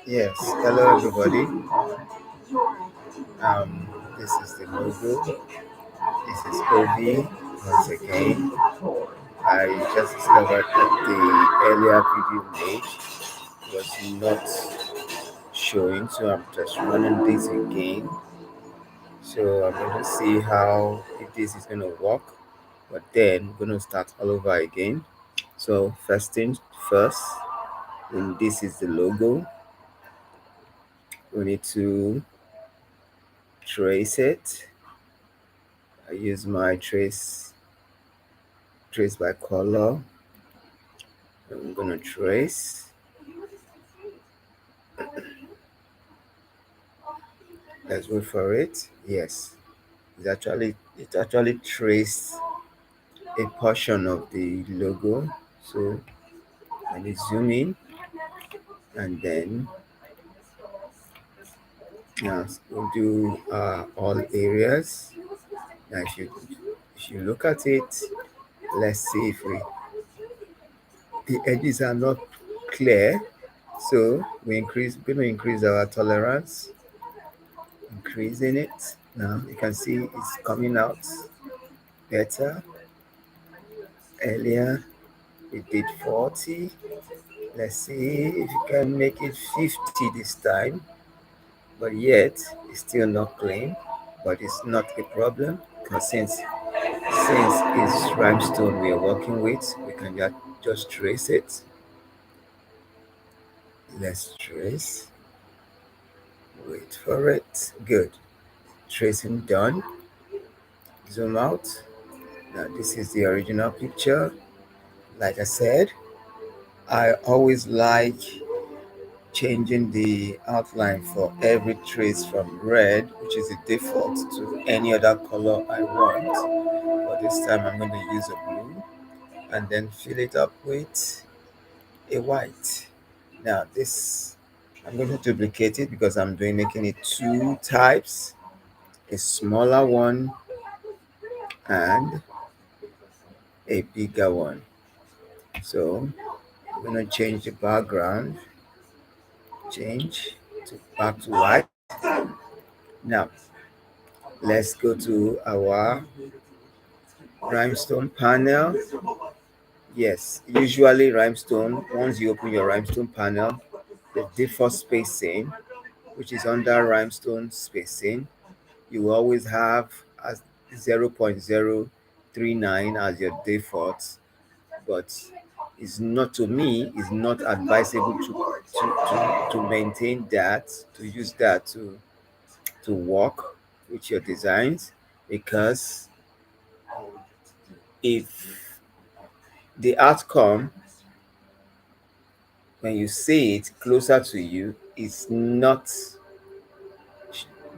Yes, hello everybody. This is the logo. This is OB once again. I just discovered that the earlier video made was not showing, so I'm just running this again. So I'm going to see how if this is going to work, but then I'm going to start all over again. So first thing first, when this is the logo, we need to trace it. I use my trace by color. I'm gonna trace. Let's wait for it. Yes, it actually traced a portion of the logo. So let me zoom in, and then now we'll do all areas. Now if you look at it, let's see if the edges are not clear. So we're going to increase our tolerance, increasing it. Now you can see it's coming out better. Earlier we did 40. Let's see if you can make it 50 this time. But yet it's still not clean. But it's not a problem because since it's rhinestone we are working with, we can just trace it. Let's trace. Wait for it. Good. Tracing done. Zoom out. Now this is the original picture. Like I said, I always like changing the outline for every trace from red, which is the default, to any other color I want. But this time I'm going to use a blue and then fill it up with a white. Now this, I'm going to duplicate it because I'm making it two types, a smaller one and a bigger one. So I'm going to change the background, change back to white. Now let's go to our rhinestone panel. Yes, usually rhinestone, once you open your rhinestone panel, the default spacing, which is under rhinestone spacing, you will always have as 0.039 as your default, but it's not, to me, it's not advisable to maintain that, to use that to work with your designs, because if the outcome when you see it closer to you is not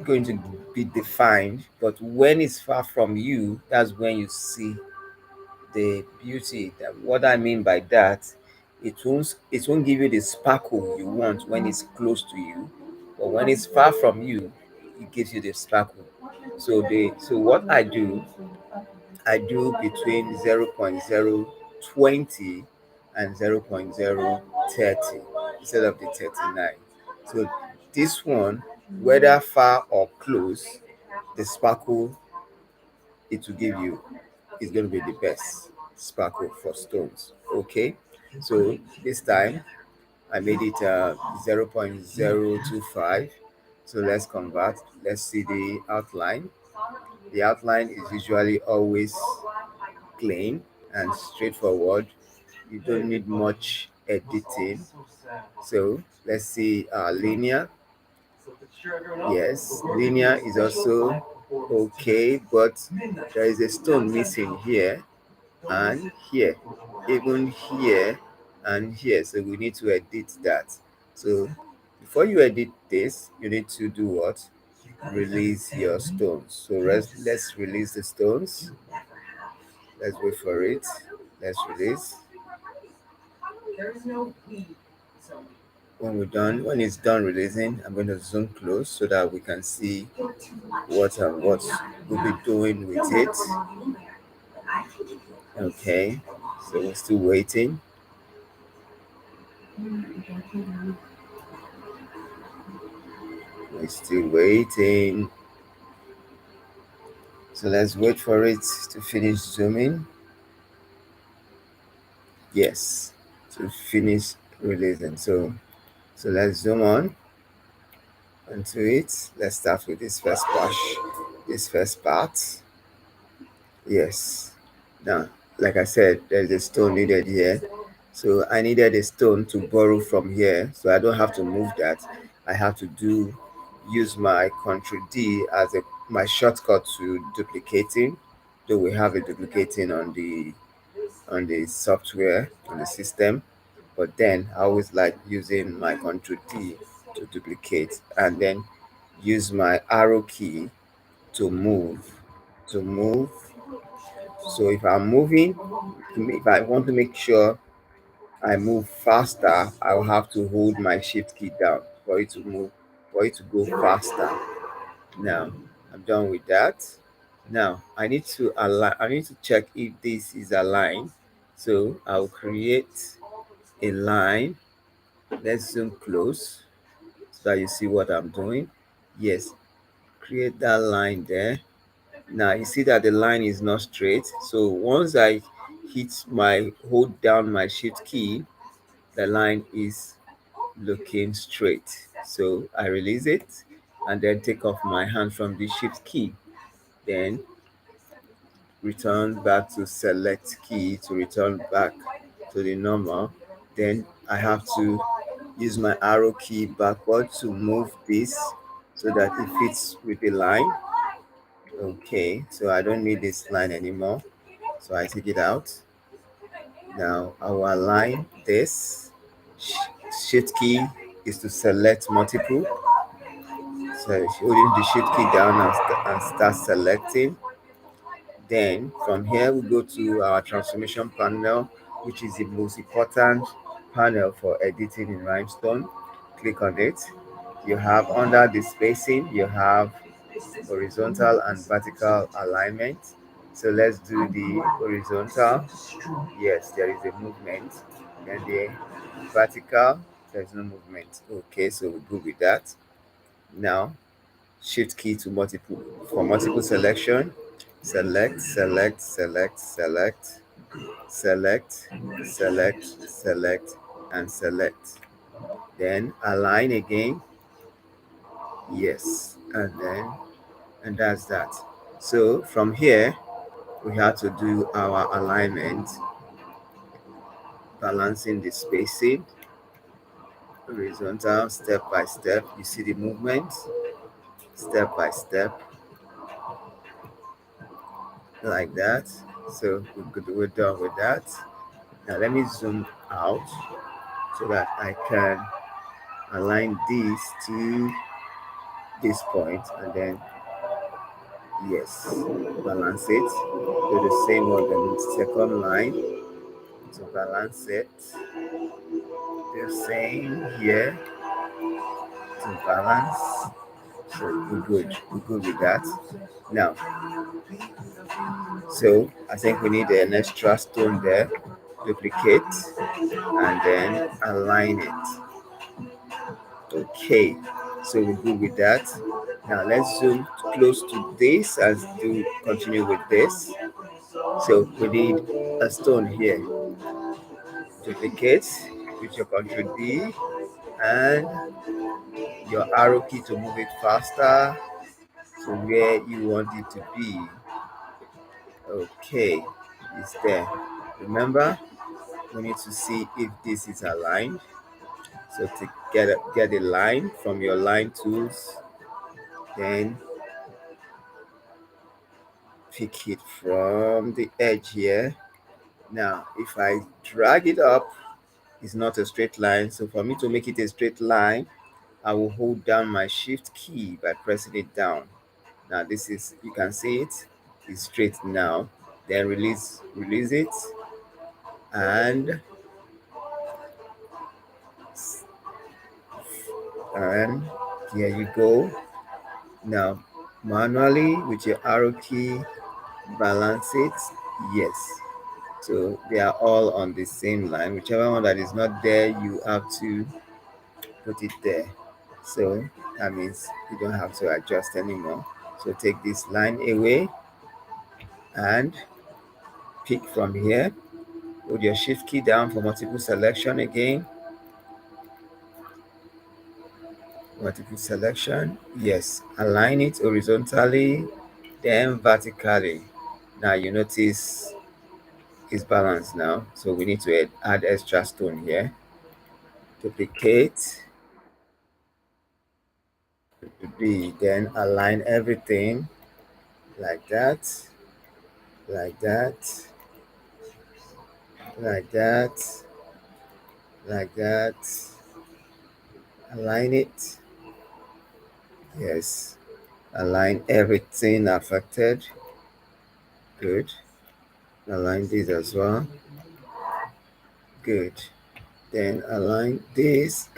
going to be defined, but when it's far from you, that's when you see the beauty. What I mean by that, it won't give you the sparkle you want when it's close to you, but when it's far from you, it gives you the sparkle. So what I do between 0.020 and 0.030 instead of the 39. So this one, whether far or close, the sparkle it will give you is going to be the best sparkle for stones. Okay, so this time I made it 0.025. So let's convert. Let's see the outline. The outline is usually always clean and straightforward. You don't need much editing. So let's see linear. Yes, linear is also okay, but there is a stone missing here and here, even here and here. So we need to edit that. So before you edit this, you need to do what? Release your stones. So let's release the stones. Let's wait for it. Let's release. When it's done releasing, I'm going to zoom close so that we can see what we'll be doing with it. Okay, so we're still waiting. We're still waiting. So let's wait for it to finish zooming. Yes, to finish releasing. So let's zoom on onto it. Let's start with this first brush, this first part. Yes. Now, like I said, there's a stone needed here. So I needed a stone to borrow from here. So I don't have to move that. I have to use my Ctrl D as my shortcut to duplicating. Though we have a duplicating on the software on the system, but then I always like using my Ctrl D to duplicate and then use my arrow key to move. So if I'm moving, if I want to make sure I move faster, I'll have to hold my shift key down for it to move, for it to go faster. Now I'm done with that. Now I need to align. I need to check if this is aligned. So I'll create a line. Let's zoom close so that you see what I'm doing. Yes, create that line there. Now you see that the line is not straight. So once I hold down my shift key, the line is looking straight. So I release it and then take off my hand from the shift key. Then return back to select key to return back to the normal. Then I have to use my arrow key backward to move this so that it fits with the line. Okay, so I don't need this line anymore. So I take it out. Now I will align this. Shift key is to select multiple. So holding the shift key down and start selecting. Then from here we go to our transformation panel, which is the most important panel for editing in Rhinestone. Click on it. You have under the spacing, you have horizontal and vertical alignment. So let's do the horizontal. Yes, there is a movement. Then the vertical, there's no movement. Okay, so we go with that. Now shift key to multiple for multiple selection. Select, select, select, select, select, select, select, and select. Then align again. Yes, and that's that. So from here we have to do our alignment, balancing the spacing, horizontal, step by step. You see the movement, step by step, like that. So we're done with that. Now let me zoom out so that I can align this to this point, and then yes, balance it. Do the same on the second line to balance it. The same here to balance. So we're good. We're good with that. Now, so I think we need an extra stone there. Duplicate and then align it. Okay, so we're good with that. Now let's zoom close to this as do continue with this. So we need a stone here. Duplicate with your Ctrl D and your arrow key to move it faster to where you want it to be. Okay, it's there. Remember, we need to see if this is aligned. So to get a line from your line tools, then pick it from the edge here. Now, if I drag it up, it's not a straight line. So for me to make it a straight line, I will hold down my shift key by pressing it down. Now this is, you can see it is straight now. Then release it, and and here you go. Now manually with your arrow key balance it. Yes, so they are all on the same line. Whichever one that is not there, you have to put it there. So that means you don't have to adjust anymore. So take this line away and pick from here. Hold your shift key down for multiple selection again. Multiple selection. Yes. Align it horizontally, then vertically. Now you notice it's balanced now. So we need to add extra stone here. Duplicate. Then align everything like that, like that, like that, like that. Align it. Yes. Align everything affected. Good. Align this as well. Good. Then align this.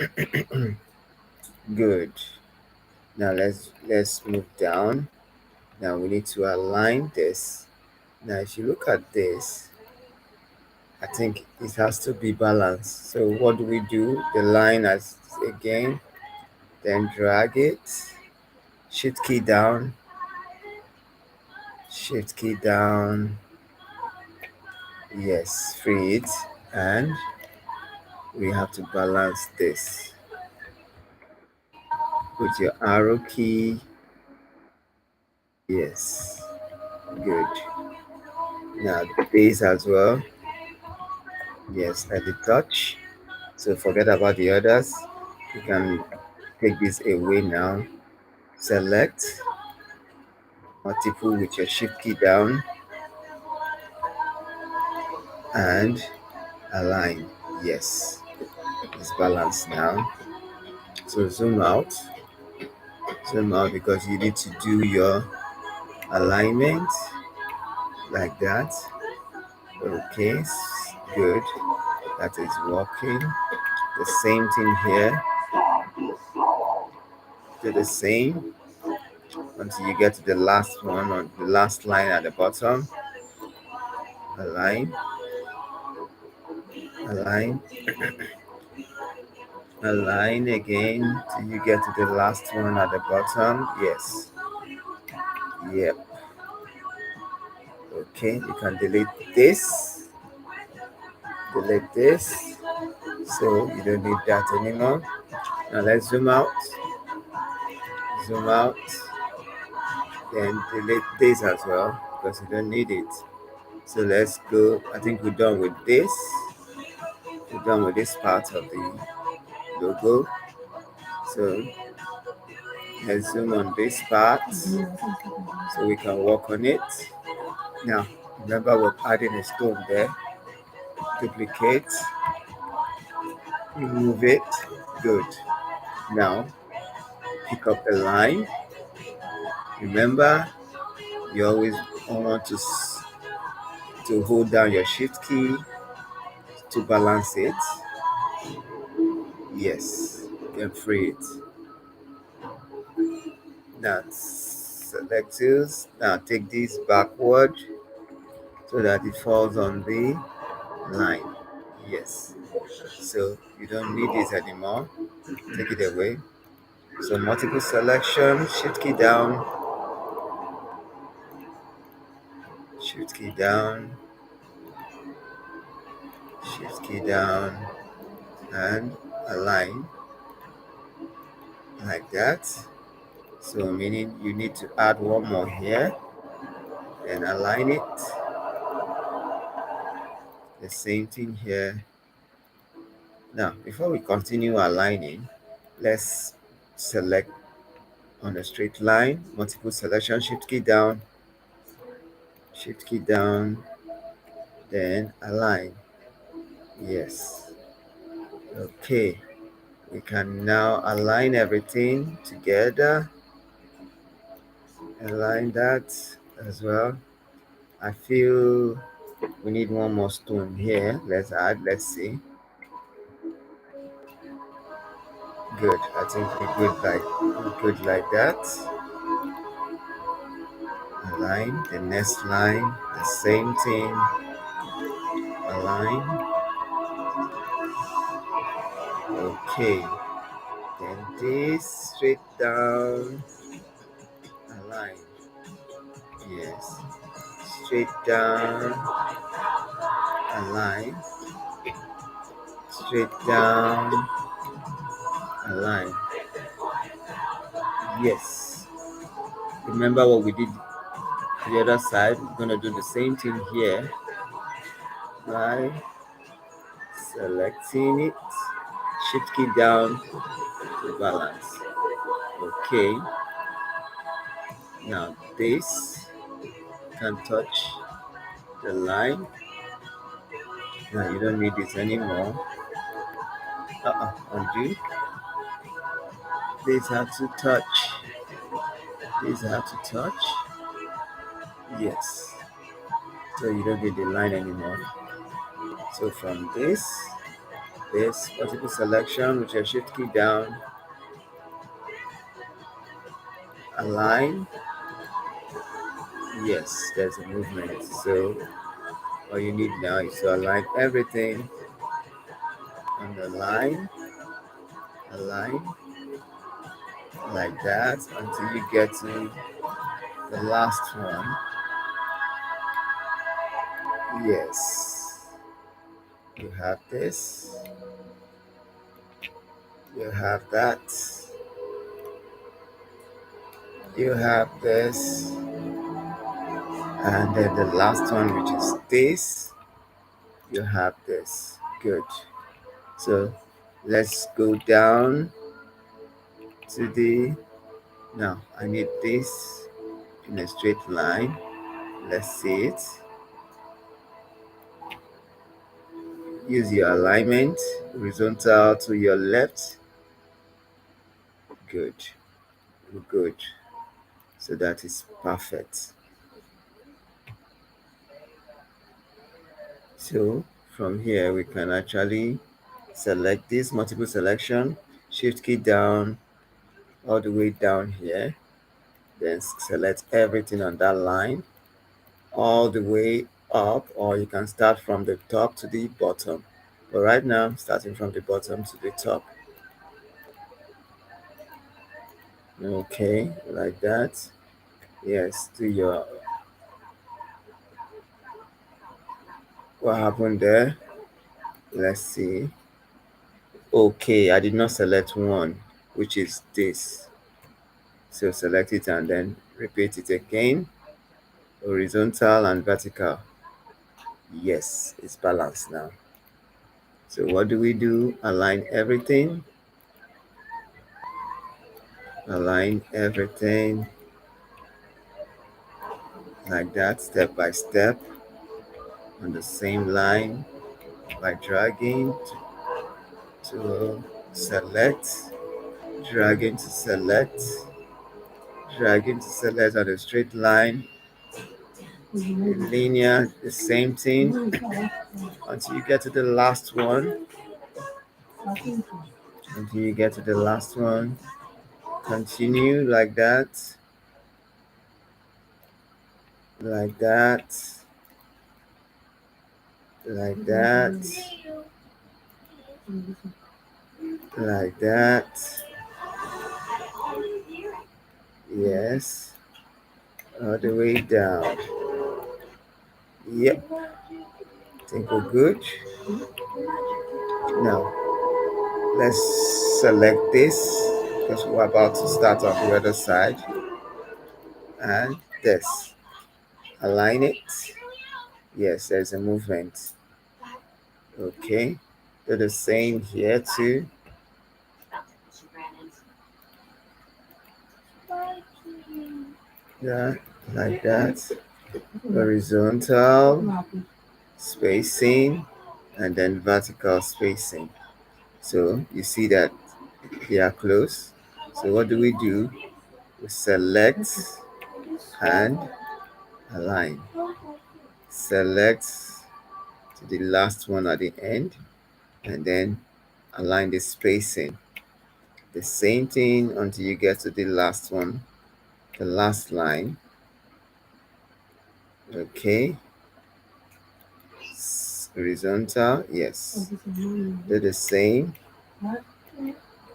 Good. Now let's move down. Now we need to align this. Now if you look at this, I think it has to be balanced. So what do we do? The line as again, then drag it, shift key down, shift key down. Yes, free it, and we have to balance this with your arrow key. Yes, good. Now this as well. Yes, let it touch. So forget about the others. You can take this away now. Select multiple with your shift key down and align. Yes, it's balanced now. So zoom out because you need to do your alignment like that. Okay, good. That is working. The same thing here. Do the same until you get to the last one on the last line at the bottom. Align, align, align again till you get to the last one at the bottom. Yes. Yep. Okay, you can delete this. Delete this. So you don't need that anymore. Now let's zoom out. Zoom out. Then delete this as well because you don't need it. So let's go. I think we're done with this. We're done with this part of the logo. So let's zoom on this part so we can work on it. Now, remember we're adding a stone there. duplicate, remove it. Good. Now pick up a line. Remember, you always want to hold down your shift key to balance it. Yes, then free it. Now select tools. Now take this backward so that it falls on the line. Yes. So you don't need this anymore. Take it away. So multiple selection, shift key down, shift key down, shift key down, and align like that. So meaning you need to add one more here and align it. The same thing here. Now, before we continue aligning, let's select on a straight line, multiple selection, shift key down, then align. Yes. Okay. We can now align everything together. Align that as well. I feel we need one more stone here. Let's add. Let's see. Good. I think we're good like that. Align the next line. The same thing. Align. Okay. Then this straight down. Align. Yes. Straight down. Align. Straight down. Align. Yes. Remember what we did the other side. We're going to do the same thing here by selecting it, shift key down to balance. Okay. Now this can touch the line. Now you don't need this anymore. Undo. These have to touch. These have to touch. Yes. So you don't need the line anymore. So from this multiple selection with your shift key down, align. Yes, there's a movement. So all you need now is to align everything on the line, align like that until you get to the last one. Yes, you have this, you have that, you have this, and then the last one, which is this, you have this. Good. So let's go down to the, now I need this in a straight line. Let's see it. Use your alignment, horizontal to your left. Good. Good. So that is perfect. So from here we can actually select this multiple selection, shift key down all the way down here, then select everything on that line all the way up, or you can start from the top to the bottom. But right now I'm starting from the bottom to the top. Okay, like that. Yes, to your, what happened there? Let's see. Okay, I did not select one, which is this. So select it and then repeat it again, horizontal and vertical. Yes, it's balanced now. So what do we do? Align everything. Align everything like that, step by step on the same line. by dragging to select, dragging to select, dragging to select on a straight line, linear, the same thing until you get to the last one. Until you get to the last one, continue like that, like that, like that, like that. Yes, all the way down. Yep, think we're good. Now let's select this because we're about to start on the other side, and this, align it. Yes, there's a movement. Okay, do the same here too. Yeah, like that. Horizontal spacing and then vertical spacing. So you see that they are close. So what do? We select and align. Select to the last one at the end and then align the spacing. The same thing until you get to the last one, the last line. Okay. Horizontal, yes. Do the same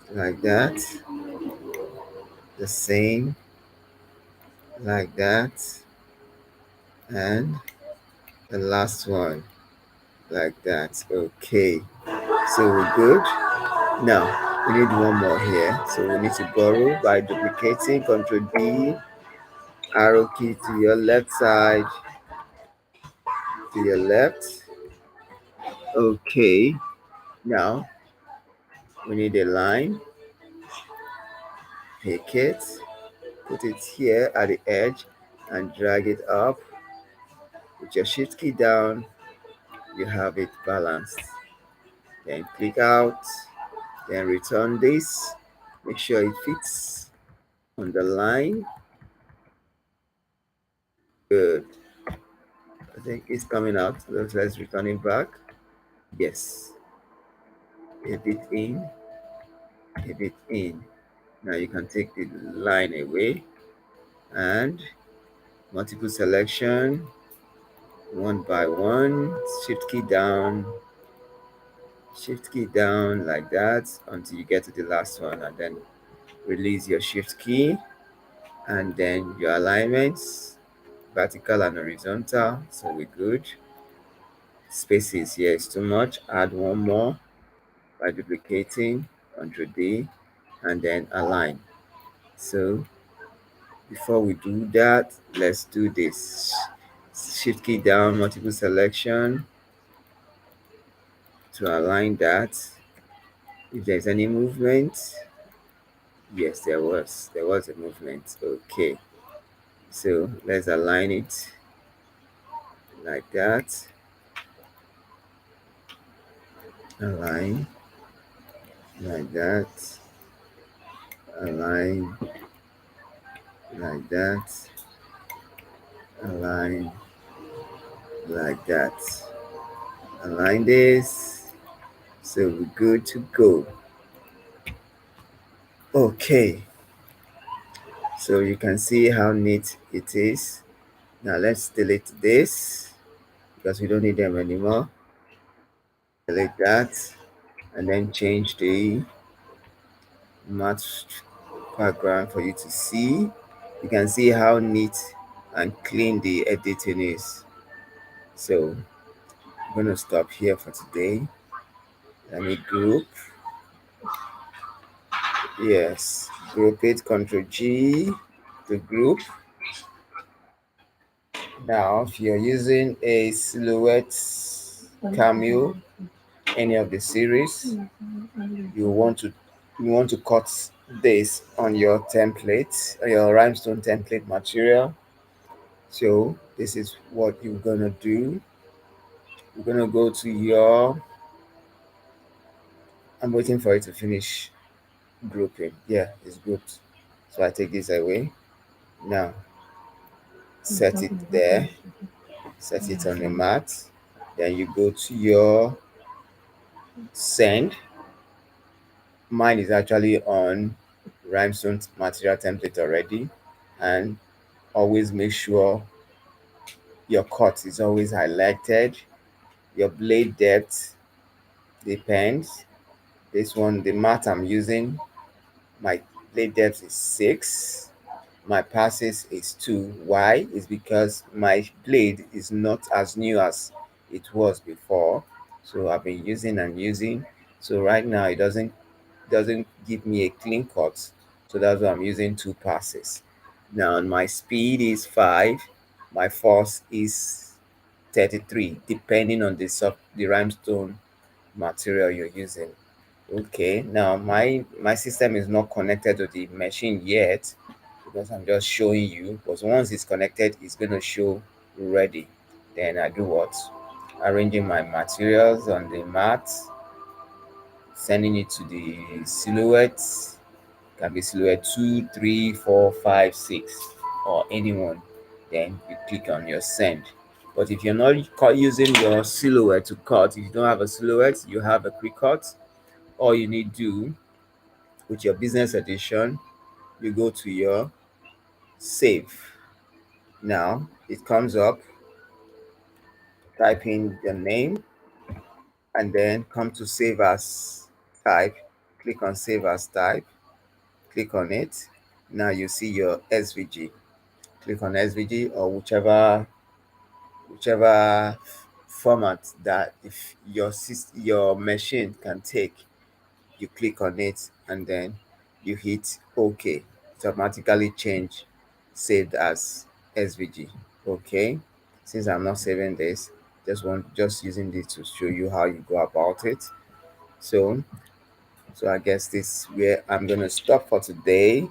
like that. The same like that. And the last one like that. Okay. So we're good. Now we need one more here. So we need to borrow by duplicating Ctrl D, arrow key to your left side, to your left. Okay. Now we need a line. Pick it, put it here at the edge, and drag it up. With your shift key down, you have it balanced. Then click out, then return this. Make sure it fits on the line. Good. I think it's coming out. Let's return it back. Yes. A bit in, a bit in. Now you can take the line away and multiple selection, one by one, shift key down like that until you get to the last one, and then release your shift key, and then your alignments, vertical and horizontal. So we're good. Spaces here is too much. Add one more by duplicating Ctrl D and then align. So before we do that, let's do this. Shift key down, multiple selection to align that. If there's any movement, yes, there was a movement. Okay, so let's align it like that. Align like that. Align like that. Align like that. Align this. So we're good to go. Okay, so you can see how neat it is. Now let's delete this because we don't need them anymore. Delete that and then change the match background for you to see. You can see how neat and clean the editing is. So I'm going to stop here for today. Let me group. Yes, group it, Ctrl G to group. Now, if you're using a silhouette cameo, any of the series, you want to cut this on your template, your rhinestone template material. So this is what you're gonna do. We're gonna go to your. I'm waiting for it to finish grouping. Yeah, it's grouped. So I take this away. Now set it there. Set it on the mat. Then you go to your send. Mine is actually on Rhinestone material template already, and always make sure your cut is always highlighted. Your blade depth depends. This one, the mat I'm using, my blade depth is 6. My passes is 2. Why? Is because my blade is not as new as it was before. So I've been using and using. So right now it doesn't give me a clean cut. So that's why I'm using 2 passes. Now my speed is 5. My force is 33, depending on the rhinestone material you're using. Okay, now my system is not connected to the machine yet because I'm just showing you. Because once it's connected, it's going to show ready. Then I do what? Arranging my materials on the mat, sending it to the silhouette. Can be silhouette 2, 3, 4, 5, 6, or anyone. Then you click on your send. But if you're not using your silhouette to cut, if you don't have a silhouette, you have a quick cut. All you need to do with your business edition, you go to your save. Now it comes up, type in your name, and then come to save as type. Click on save as type, click on it. Now you see your SVG. Click on SVG or whichever format that if your machine can take. You click on it and then you hit OK. It automatically change saved as SVG. Okay. Since I'm not saving this, just using this to show you how you go about it. So I guess this is where I'm gonna stop for today.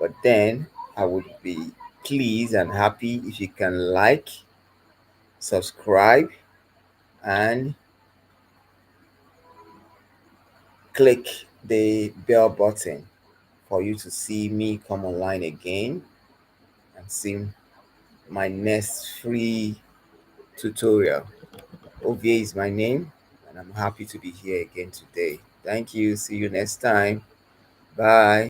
But then I would be pleased and happy if you can like, subscribe, and click the bell button for you to see me come online again and see my next free tutorial. OVA is my name, and I'm happy to be here again today. Thank you. See you next time. Bye.